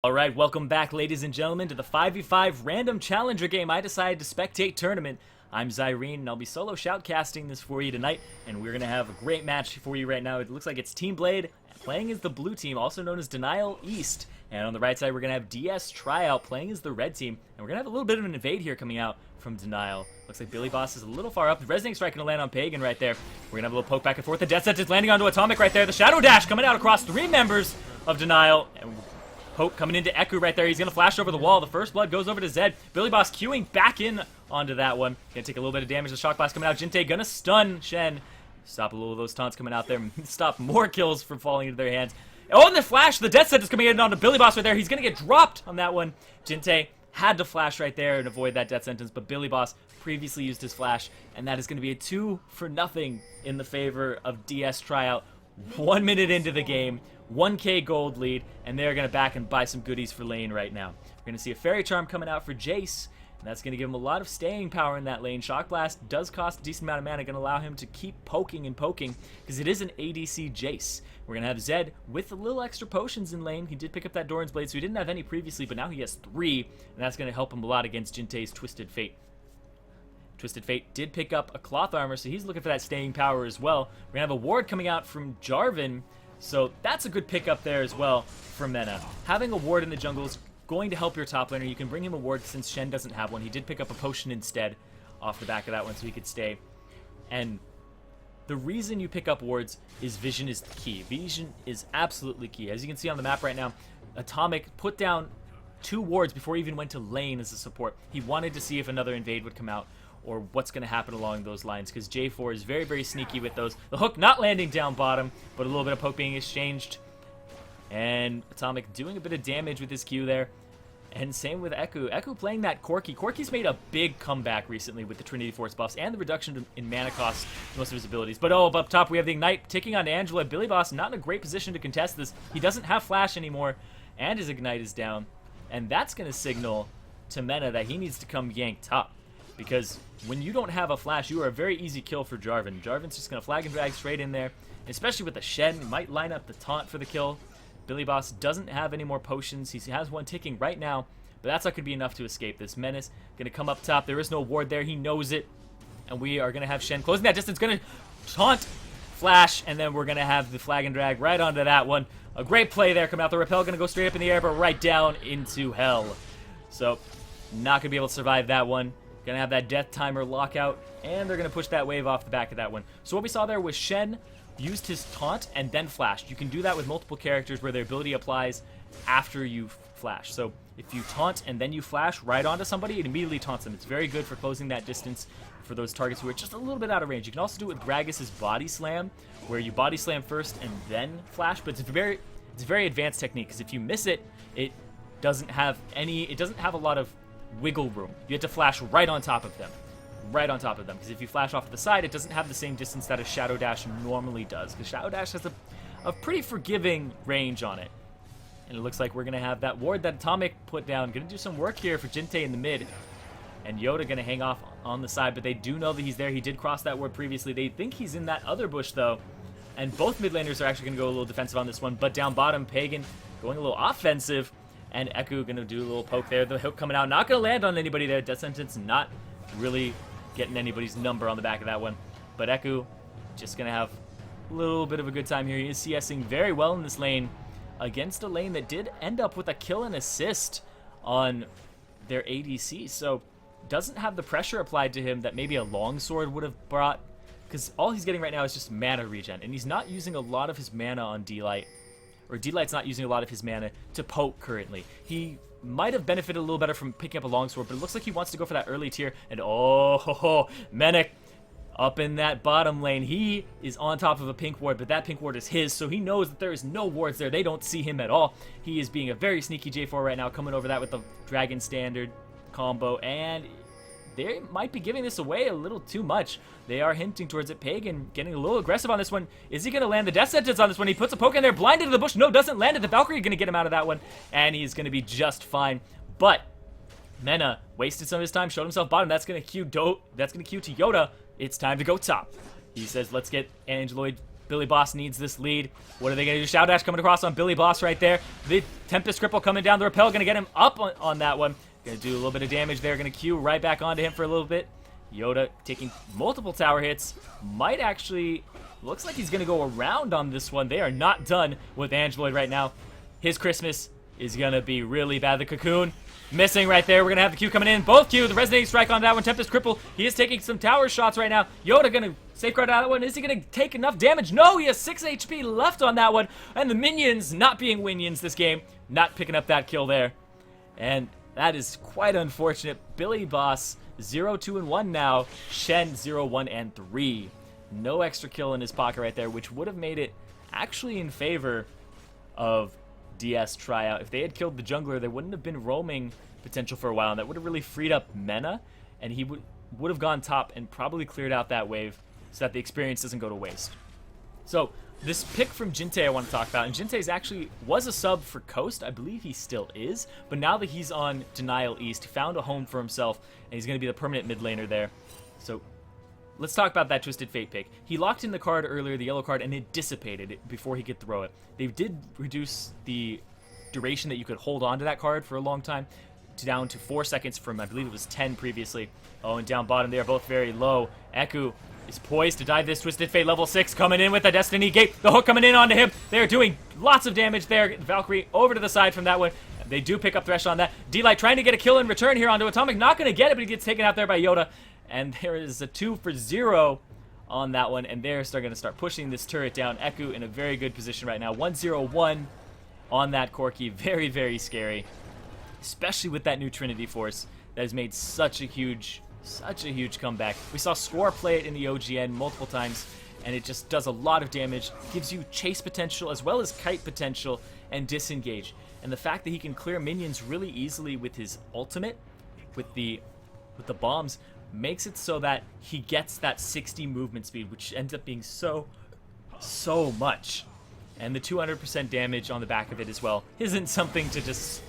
Alright, welcome back, ladies and gentlemen, to the 5v5 random challenger game I decided to spectate tournament. I'm Zirene, and I'll be solo shoutcasting this for you tonight, and we're going to have a great match for you right now. It looks like it's Team Blade playing as the blue team, also known as Denial East. And on the right side, we're going to have DS Tryout playing as the red team, and we're going to have a little bit of an invade here coming out from Denial. Looks like Billy Boss is a little far up. The Resonating Strike going to land on Pagan right there. We're going to have a little poke back and forth. The Death Sentence landing onto Atomic right there. The Shadow Dash coming out across three members of Denial. And Poke coming into Eku right there. He's going to flash over the wall. The first blood goes over to Zed. Billy Boss queuing back in onto that one. Going to take a little bit of damage. The Shock Blast coming out. Jinte going to stun Shen. Stop a little of those taunts coming out there. Stop more kills from falling into their hands. Oh, and the flash. The Death Set is coming in onto Billy Boss right there. He's going to get dropped on that one. Jinte had to flash right there and avoid that Death Sentence, but Billy Boss previously used his flash, and that is going to be a 2-0 in the favor of DS Tryout. 1 minute into the game, 1k gold lead, and they're going to back and buy some goodies for lane right now. We're going to see a Fairy Charm coming out for Jace, and that's going to give him a lot of staying power in that lane. Shock Blast does cost a decent amount of mana, going to allow him to keep poking and poking, because it is an ADC Jace. We're going to have Zed with a little extra potions in lane. He did pick up that Doran's Blade, so he didn't have any previously, but now he has 3, and that's going to help him a lot against Jinte's Twisted Fate. Twisted Fate did pick up a cloth armor, so he's looking for that staying power as well. We're going to have a ward coming out from Jarvan, so that's a good pickup there as well for Mena. Having a ward in the jungle is going to help your top laner. You can bring him a ward since Shen doesn't have one. He did pick up a potion instead off the back of that one so he could stay. And the reason you pick up wards is vision is key. Vision is absolutely key. As you can see on the map right now, Atomic put down 2 wards before he even went to lane as a support. He wanted to see if another invade would come out, or what's going to happen along those lines, because J4 is very, very sneaky with those. The hook not landing down bottom, but a little bit of poke being exchanged. And Atomic doing a bit of damage with his Q there. And same with Eku. Eku playing that Corki. Corki's made a big comeback recently with the Trinity Force buffs and the reduction in mana cost to most of his abilities. But oh, up top we have the Ignite ticking on Angela. Billy Boss not in a great position to contest this. He doesn't have Flash anymore, and his Ignite is down. And that's going to signal to Mena that he needs to come yank top. Because when you don't have a flash, you are a very easy kill for Jarvan. Jarvan's just going to flag and drag straight in there. Especially with the Shen, he might line up the taunt for the kill. Billy Boss doesn't have any more potions. He has one ticking right now, but that's not going to be enough to escape this. Menace going to come up top. There is no ward there. He knows it. And we are going to have Shen closing that distance. Going to taunt, flash, and then we're going to have the flag and drag right onto that one. A great play there coming out. The rappel going to go straight up in the air, but right down into hell. So, not going to be able to survive that one. Gonna have that death timer lockout, and they're gonna push that wave off the back of that one. So what we saw there was Shen used his taunt and then flashed. You can do that with multiple characters where their ability applies after you flash. So if you taunt and then you flash right onto somebody, it immediately taunts them. It's very good for closing that distance for those targets who are just a little bit out of range. You can also do it with Gragas's body slam, where you body slam first and then flash, but it's a very advanced technique, because if you miss it, it doesn't have a lot of wiggle room. You have to flash right on top of them. Right on top of them. Because if you flash off to the side, it doesn't have the same distance that a Shadow Dash normally does. Because Shadow Dash has a pretty forgiving range on it. And it looks like we're going to have that ward that Atomic put down. Going to do some work here for Jinte in the mid. And Yoda going to hang off on the side, but they do know that he's there. He did cross that ward previously. They think he's in that other bush, though. And both mid laners are actually going to go a little defensive on this one. But down bottom, Pagan going a little offensive. And Eku going to do a little poke there. The hook coming out. Not going to land on anybody there. Death Sentence not really getting anybody's number on the back of that one. But Eku just going to have a little bit of a good time here. He is CSing very well in this lane against a lane that did end up with a kill and assist on their ADC. So doesn't have the pressure applied to him that maybe a longsword would have brought. Because all he's getting right now is just mana regen. And he's not using a lot of his mana on D-Light. Or D-Light's not using a lot of his mana to poke currently. He might have benefited a little better from picking up a longsword, but it looks like he wants to go for that early tier. And oh, Menek up in that bottom lane. He is on top of a pink ward, but that pink ward is his, so he knows that there is no wards there. They don't see him at all. He is being a very sneaky J4 right now, coming over that with the Dragon Standard combo, and they might be giving this away a little too much. They are hinting towards it. Pagan getting a little aggressive on this one. Is he going to land the Death Sentence on this one? He puts a poke in there, blinded to the bush. No, doesn't land it. The Valkyrie going to get him out of that one, and he's going to be just fine. But Mena wasted some of his time, showed himself bottom. That's going to cue to Yoda. It's time to go top. He says, let's get Angeloid Billy Boss needs this lead. What are they going to do? Shout Dash coming across on Billy Boss right there. The Tempest Cripple coming down. The Repel going to get him up on that one. Going to do a little bit of damage there. Going to Q right back onto him for a little bit. Yoda taking multiple tower hits. Might actually... Looks like he's going to go around on this one. They are not done with Angeloid right now. His Christmas is going to be really bad. The Cocoon missing right there. We're going to have the Q coming in. Both Q. The Resonating Strike on that one. Tempest Cripple. He is taking some tower shots right now. Yoda going to safeguard that one. Is he going to take enough damage? No, he has 6 HP left on that one. And the minions not being minions this game. Not picking up that kill there. And that is quite unfortunate. Billy Boss 0-2-1 now. Shen 0-1-3. No extra kill in his pocket right there, which would have made it actually in favor of DS Tryout. If they had killed the jungler, there wouldn't have been roaming potential for a while, and that would have really freed up Mena, and he would have gone top and probably cleared out that wave so that the experience doesn't go to waste. So this pick from Jinte I want to talk about, and Jinte's actually was a sub for Coast. I believe he still is, but now that he's on Denial East, he found a home for himself, and he's going to be the permanent mid laner there. So let's talk about that Twisted Fate pick. He locked in the card earlier, the yellow card, and it dissipated before he could throw it. They did reduce the duration that you could hold on to that card for a long time down to 4 seconds from, I believe it was 10 previously. Oh, and down bottom, they are both very low. Eku is poised to dive this Twisted Fate level 6, coming in with the Destiny Gate. The hook coming in onto him. They're doing lots of damage there. Valkyrie over to the side from that one. They do pick up Thresh on that. D-Light trying to get a kill in return here onto Atomic. Not going to get it, but he gets taken out there by Yoda. And there is a 2-for-0 on that one, and they're going to start pushing this turret down. Eku in a very good position right now. 1-0-1 on that Corki. Very, very scary, especially with that new Trinity Force that has made such a huge comeback. We saw Score play it in the OGN multiple times, and it just does a lot of damage. Gives you chase potential as well as kite potential and disengage. And the fact that he can clear minions really easily with his ultimate, with the bombs, makes it so that he gets that 60 movement speed, which ends up being so much. And the 200% damage on the back of it as well isn't something to just,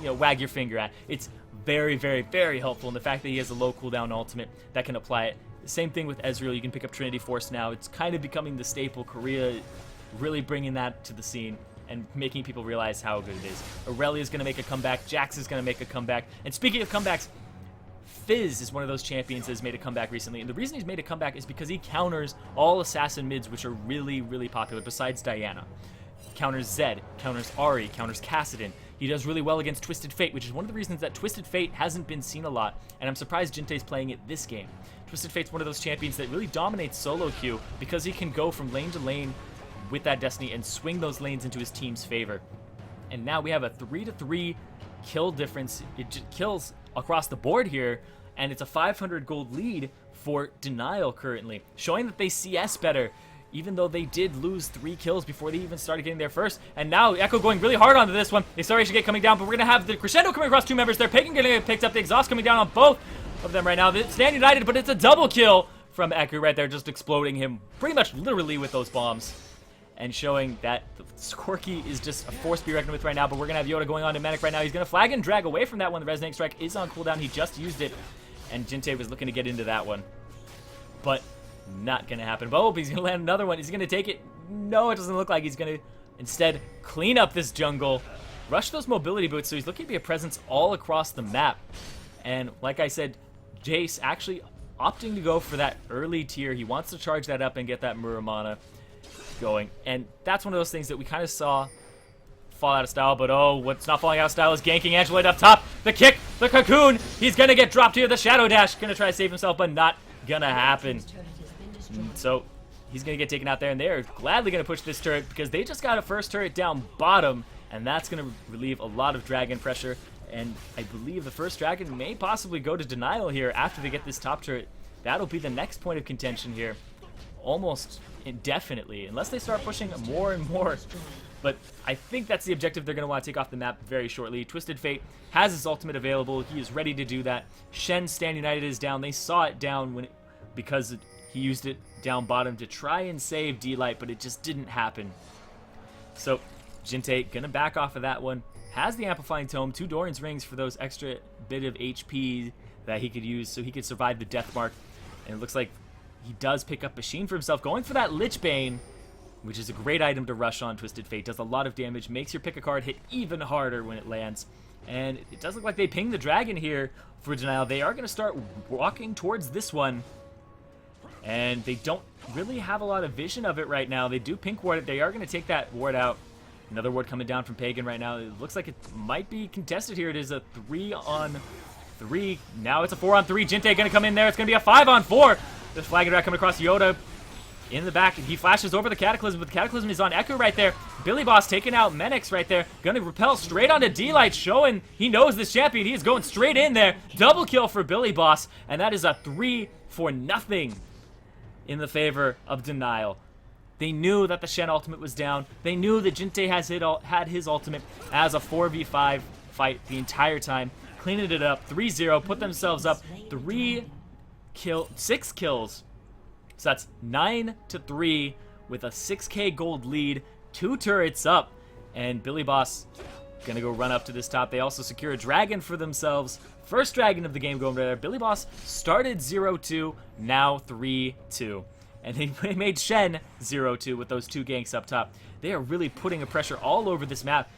wag your finger at. It's very, very, very helpful in the fact that he has a low cooldown ultimate that can apply it. Same thing with Ezreal. You can pick up Trinity Force now. It's kind of becoming the staple. Korea really bringing that to the scene and making people realize how good it is. Aurelia is going to make a comeback. Jax is going to make a comeback. And speaking of comebacks, Fizz is one of those champions that has made a comeback recently, and the reason he's made a comeback is because he counters all assassin mids, which are really, really popular, besides Diana. Counters Zed, counters Ahri, counters Kassadin. He does really well against Twisted Fate, which is one of the reasons that Twisted Fate hasn't been seen a lot, and I'm surprised Jinte's playing it this game. Twisted Fate's one of those champions that really dominates solo queue because he can go from lane to lane with that Destiny and swing those lanes into his team's favor. And now we have a 3-3 kill difference. It kills across the board here, and it's a 500 gold lead for Denial currently, showing that they CS better, even though they did lose 3 kills before they even started getting there first. And now Echo going really hard onto this one. The Acceleration Gate coming down, but we're going to have the Crescendo coming across 2 members. They're Pagan getting it picked up, the Exhaust coming down on both of them right now. They stand united, but it's a double kill from Echo right there, just exploding him pretty much literally with those bombs. And showing that Corki is just a force to be reckoned with right now, but we're going to have Yoda going on to Manic right now. He's going to flag and drag away from that one. The Resonating Strike is on cooldown. He just used it, and Jinte was looking to get into that one. But not going to happen. But he's going to land another one. Is he going to take it? No, it doesn't look like he's going to instead clean up this jungle, rush those mobility boots, so he's looking to be a presence all across the map. And like I said, Jace actually opting to go for that early tier. He wants to charge that up and get that Muramana going, and that's one of those things that we kind of saw fall out of style. But what's not falling out of style is ganking Angeloid up top. The kick, the Cocoon, he's gonna get dropped here. The Shadow Dash gonna try to save himself, but not gonna happen. So he's gonna get taken out there, and they're gladly gonna push this turret because they just got a first turret down bottom, and that's gonna relieve a lot of dragon pressure. And I believe the first dragon may possibly go to Denial here after they get this top turret. That'll be the next point of contention here, almost indefinitely, unless they start pushing more and more. But I think that's the objective they're going to want to take off the map very shortly. Twisted Fate has his ultimate available. He is ready to do that. Shen Stand United is down. They saw it down because he used it down bottom to try and save D-Light, but it just didn't happen. So Jinte going to back off of that one. Has the Amplifying Tome, 2 Doran's Rings for those extra bit of HP that he could use so he could survive the Death Mark. And it looks like he does pick up Machine for himself, going for that Lich Bane, which is a great item to rush on Twisted Fate. Does a lot of damage, makes your pick a card hit even harder when it lands. And it does look like they ping the dragon here for Denial. They are going to start walking towards this one. And they don't really have a lot of vision of it right now. They do pink ward it. They are going to take that ward out. Another ward coming down from Pagan right now. It looks like it might be contested here. It is a 3-on-3. Now it's a 4-on-3. Jinte going to come in there. It's going to be a 5-on-4. There's Flag and Rat coming across Yoda in the back. He flashes over the Cataclysm, but the Cataclysm is on Echo right there. Billy Boss taking out Menix right there. Going to repel straight onto D-Light, showing he knows this champion. He is going straight in there. Double kill for Billy Boss, and that is a 3-for-0 in the favor of Denial. They knew that the Shen ultimate was down. They knew that Jinte had his ultimate as a 4v5 fight the entire time. Cleaning it up, 3-0, put themselves up 6 kills. So that's 9-3 with a 6k gold lead, 2 turrets up, and Billy Boss gonna go run up to this top. They also secure a dragon for themselves. First dragon of the game going there. Billy Boss started 0-2, now 3-2. And they made Shen 0-2 with those 2 ganks up top. They are really putting a pressure all over this map.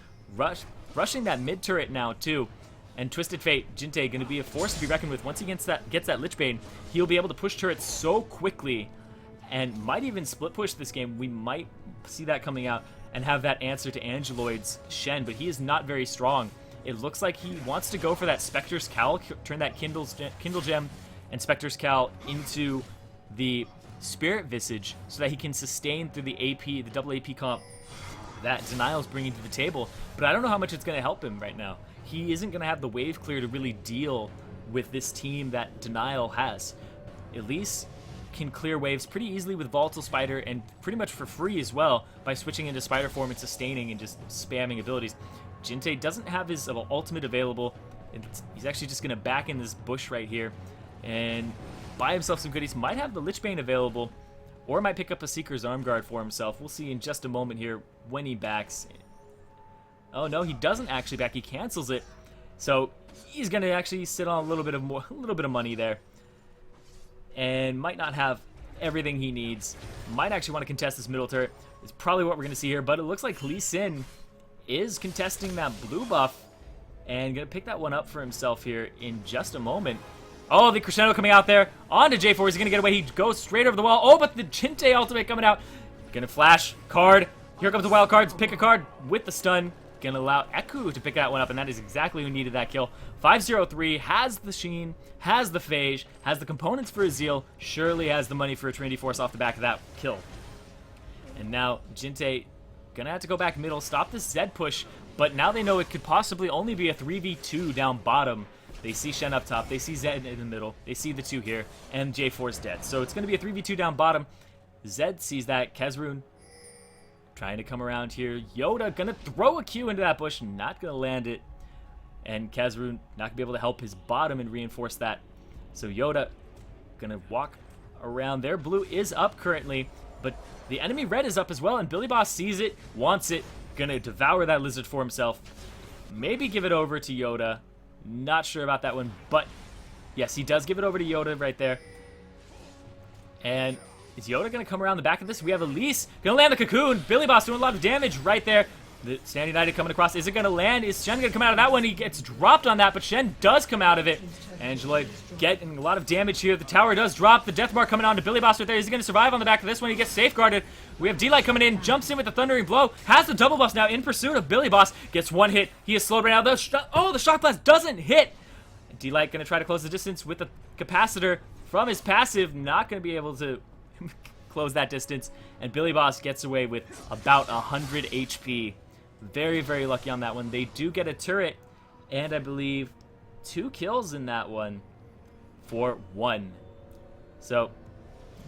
Rushing that mid turret now too. And Twisted Fate, Jinte, going to be a force to be reckoned with. Once he gets that Lichbane, he'll be able to push turrets so quickly and might even split push this game. We might see that coming out and have that answer to Angeloid's Shen, but he is not very strong. It looks like he wants to go for that Spectre's Cowl, turn that Kindle Gem and Spectre's Cowl into the Spirit Visage so that he can sustain through the AP, the double AP comp that Denial's bringing to the table. But I don't know how much it's going to help him right now. He isn't going to have the wave clear to really deal with this team that Denial has. Elise can clear waves pretty easily with Volatile Spider and pretty much for free as well by switching into Spider form and sustaining and just spamming abilities. Jinte doesn't have his ultimate available. He's actually just going to back in this bush right here and buy himself some goodies. Might have the Lichbane available or might pick up a Seeker's Arm Guard for himself. We'll see in just a moment here when he backs. Oh no, he doesn't actually back. He cancels it. So he's going to actually sit on a little bit of money there. And might not have everything he needs. Might actually want to contest this middle turret. It's probably what we're going to see here. But it looks like Lee Sin is contesting that blue buff. And going to pick that one up for himself here in just a moment. Oh, the crescendo coming out there. On to J4. Is he going to get away? He goes straight over the wall. Oh, but the Jinte ultimate coming out. Going to flash. Card. Here comes the wild cards. Pick a card with the stun. Going to allow Eku to pick that one up, and that is exactly who needed that kill. 5-0-3, has the Sheen, has the Phage, has the components for a Zeal, surely has the money for a Trinity Force off the back of that kill. And now Jinte going to have to go back middle, stop this Zed push, but now they know it could possibly only be a 3v2 down bottom. They see Shen up top, they see Zed in the middle, they see the 2 here, and J4's dead. So it's going to be a 3v2 down bottom. Zed sees that, Kezrune trying to come around here. Yoda gonna throw a Q into that bush, not gonna land it. And Kezrune not gonna be able to help his bottom and reinforce that. So Yoda gonna walk around. Their blue is up currently, but the enemy red is up as well, and Billy Boss sees it, wants it, gonna devour that lizard for himself. Maybe give it over to Yoda. Not sure about that one, but yes, he does give it over to Yoda right there. And is Yoda going to come around the back of this? We have Elise going to land the cocoon. Billy Boss doing a lot of damage right there. The Stand United coming across. Is it going to land? Is Shen going to come out of that one? He gets dropped on that, but Shen does come out of it. Angeloid getting a lot of damage here. The tower does drop. The death mark coming on to Billy Boss right there. Is he going to survive on the back of this one? He gets safeguarded. We have D-Light coming in, jumps in with the Thundering Blow, has the double buff now in pursuit of Billy Boss. Gets one hit. He is slowed right now. The Shock Blast doesn't hit. D-Light going to try to close the distance with the capacitor from his passive. Not going to be able to close that distance, and Billy Boss gets away with about 100 HP. Very, very lucky on that one. They do get a turret, and I believe 2 kills in that one for 1. So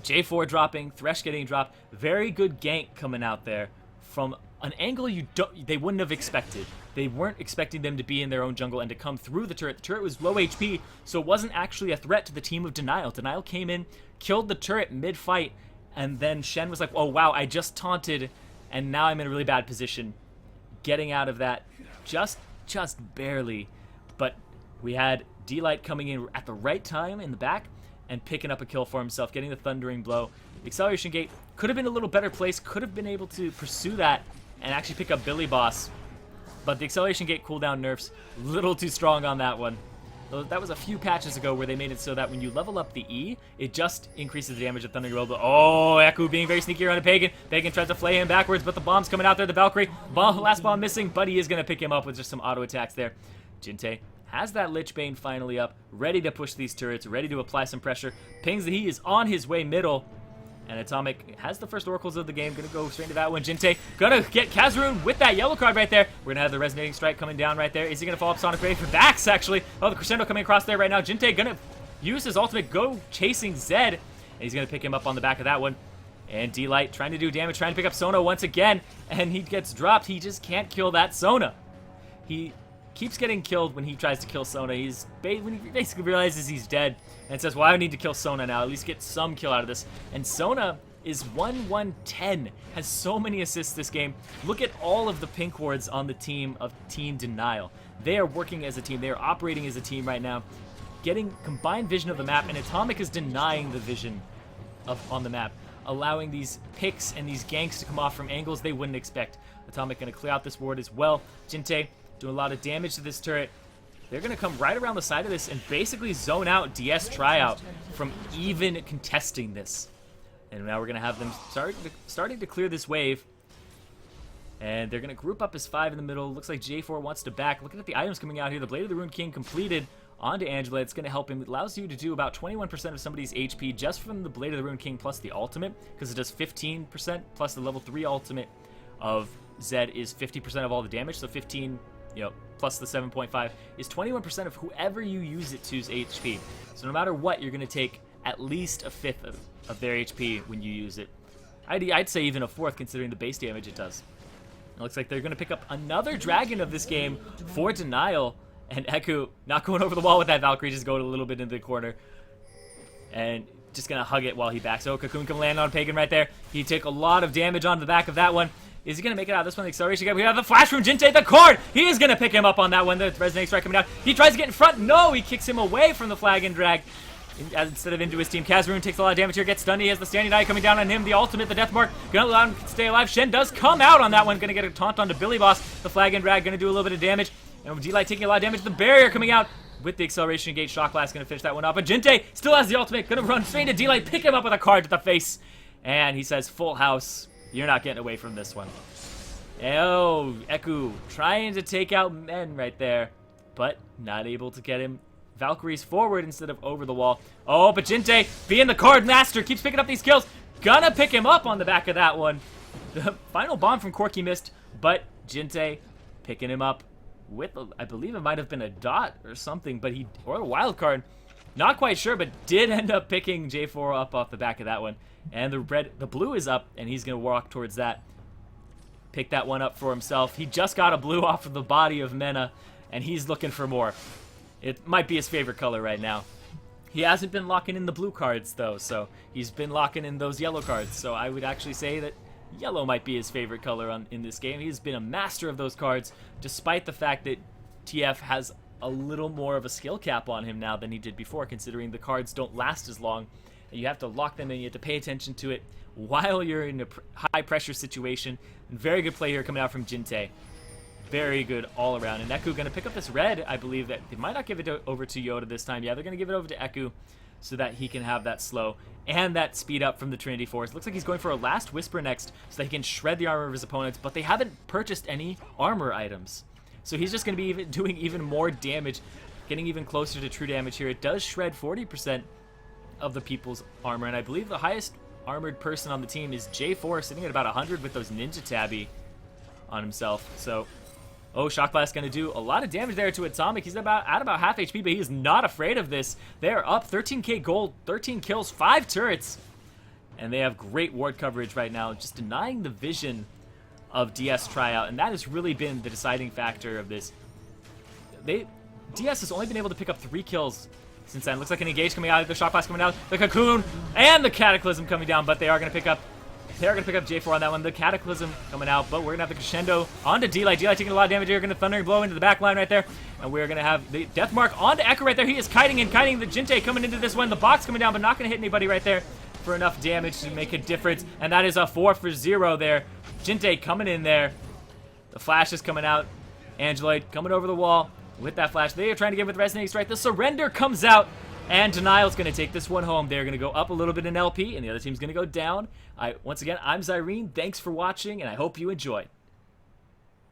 J4 dropping, Thresh getting dropped. Very good gank coming out there from an angle they wouldn't have expected. They weren't expecting them to be in their own jungle and to come through the turret. The turret was low HP, so it wasn't actually a threat to the team of Denial. Denial came in, killed the turret mid-fight, and then Shen was like, oh wow, I just taunted, and now I'm in a really bad position. Getting out of that just barely. But we had D-Light coming in at the right time in the back, and picking up a kill for himself, getting the Thundering Blow. The Acceleration Gate could have been a little better placed, could have been able to pursue that and actually pick up Billy Boss. But the Acceleration Gate cooldown nerfs, a little too strong on that one. That was a few patches ago where they made it so that when you level up the E, it just increases the damage of Thundering Blow. Oh, Echo being very sneaky around a Pagan. Pagan tries to flay him backwards, but the bomb's coming out there. The Valkyrie, last bomb missing, but he is going to pick him up with just some auto attacks there. Jinte has that Lich Bane finally up, ready to push these turrets, ready to apply some pressure. Pings that he is on his way middle. And Atomic has the first oracles of the game. Gonna go straight into that one. Jinte gonna get Kazarun with that yellow card right there. We're gonna have the Resonating Strike coming down right there. Is he gonna follow up Sonic Ray for Vax, actually? Oh, the Crescendo coming across there right now. Jinte gonna use his ultimate, go chasing Zed. And he's gonna pick him up on the back of that one. And D-Light trying to do damage, trying to pick up Sona once again. And he gets dropped. He just can't kill that Sona. He keeps getting killed when he tries to kill Sona. When he basically realizes he's dead and says, well, I need to kill Sona now, at least get some kill out of this. And Sona is 1-1-10, has so many assists this game. Look at all of the pink wards on the team of Team Denial. They are working as a team. They are operating as a team right now, getting combined vision of the map, and Atomic is denying the vision on the map, allowing these picks and these ganks to come off from angles they wouldn't expect. Atomic going to clear out this ward as well. Jinte doing a lot of damage to this turret. They're going to come right around the side of this and basically zone out DS Tryout from even contesting this. And now we're going to have them starting to clear this wave. And they're going to group up as 5 in the middle. Looks like J4 wants to back. Looking at the items coming out here, the Blade of the Rune King completed onto Angela. It's going to help him. It allows you to do about 21% of somebody's HP just from the Blade of the Rune King plus the ultimate, because it does 15% plus the level 3 ultimate of Zed is 50% of all the damage. So 15... plus the 7.5 is 21% of whoever you use it to's HP. So no matter what, you're going to take at least a fifth of their HP when you use it. I'd say even a fourth considering the base damage it does. It looks like they're going to pick up another dragon of this game for Denial. And Eku not going over the wall with that Valkyrie, just going a little bit into the corner. And just going to hug it while he backs. Oh, Cocoon can land on Pagan right there. He took a lot of damage on the back of that one. Is he going to make it out of this one? The acceleration. We have the flash from Jinte, the card. He is going to pick him up on that one. The Resonating Strike coming down. He tries to get in front. No, he kicks him away from the flag and drag instead of into his team. Kazarun takes a lot of damage here, gets stunned. He has the Standing Eye coming down on him. The ultimate, the Death Mark, going to allow him to stay alive. Shen does come out on that one. Going to get a taunt onto Billy Boss. The flag and drag going to do a little bit of damage. And D-Light taking a lot of damage. The barrier coming out with the acceleration gate. Shock Blast going to finish that one off. But Jinte still has the ultimate. Going to run straight into D-Light, pick him up with a card to the face. And he says, full house. You're not getting away from this one. Oh, Eku trying to take out Men right there, but not able to get him. Valkyrie's forward instead of over the wall. Oh, but Jinte, being the card master, keeps picking up these kills. Gonna pick him up on the back of that one. The final bomb from Corky missed, but Jinte picking him up with, I believe it might have been a dot or something, but or a wild card. Not quite sure, but did end up picking J4 up off the back of that one. And the blue is up, and he's gonna walk towards that. Pick that one up for himself. He just got a blue off of the body of Mena, and he's looking for more. It might be his favorite color right now. He hasn't been locking in the blue cards, though, so he's been locking in those yellow cards. So I would actually say that yellow might be his favorite color in this game. He's been a master of those cards, despite the fact that TF has a little more of a skill cap on him now than he did before, considering the cards don't last as long. And you have to lock them in, you have to pay attention to it while you're in a high-pressure situation. And very good play here coming out from Jinte. Very good all around. And Eku going to pick up this red, I believe. That they might not give it over to Yoda this time. Yeah, they're going to give it over to Eku so that he can have that slow and that speed up from the Trinity Force. Looks like he's going for a last Whisper next so that he can shred the armor of his opponents, but they haven't purchased any armor items. So he's just going to be doing even more damage, getting even closer to true damage here. It does shred 40% of the people's armor, and I believe the highest armored person on the team is J4, sitting at about 100 with those Ninja Tabby on himself. So, oh, Shock Blast going to do a lot of damage there to Atomic. He's at about half HP, but he's not afraid of this. They're up 13k gold, 13 kills, 5 turrets, and they have great ward coverage right now, just denying the vision of DS Tryout, and that has really been the deciding factor of this. DS has only been able to pick up 3 kills since then. Looks like an engage coming out, the Shock Blast coming out, the Cocoon, and the Cataclysm coming down, but they are going to pick up They're going to pick up J4 on that one. The Cataclysm coming out, but we're going to have the Crescendo onto D-Light. D-Light taking a lot of damage here. Going to Thundering Blow into the back line right there. And we're going to have the Death Mark onto Echo right there. He is kiting the Jinte coming into this one. The box coming down, but not going to hit anybody right there for enough damage to make a difference. And that is a 4 for 0 there. Jinte coming in there. The flash is coming out. Angeloid coming over the wall with that flash. They are trying to get with Resonating Strike. The Surrender comes out. And Denial's going to take this one home. They're going to go up a little bit in LP, and the other team's going to go down. Once again, I'm Zirene. Thanks for watching, and I hope you enjoy.